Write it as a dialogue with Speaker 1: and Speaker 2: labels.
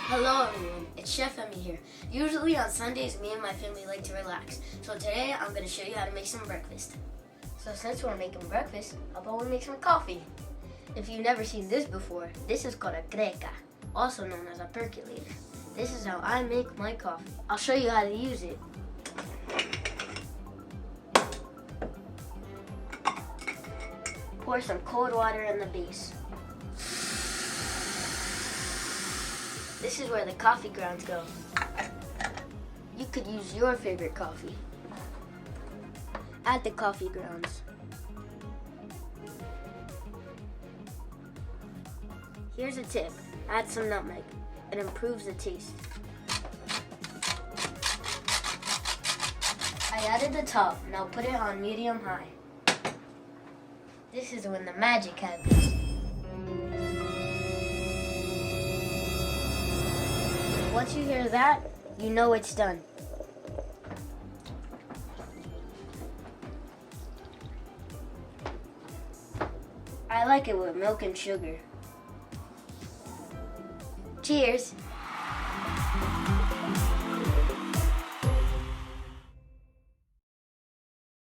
Speaker 1: Hello everyone, it's Chef Emmy here. Usually on Sundays, me and my family like to relax. So today I'm going to show you how to make some breakfast. So since we're making breakfast, how about we make some coffee? If you've never seen this before, this is called a Greca, also known as a percolator. This is how I make my coffee. I'll show you how to use it. Pour some cold water in the base. This is where the coffee grounds go. You could use your favorite coffee. Add the coffee grounds. Here's a tip, add some nutmeg. It improves the taste. I added the top, now put it on medium-high. This is when the magic happens. Once you hear that, you know it's done. I like it with milk and sugar. Cheers!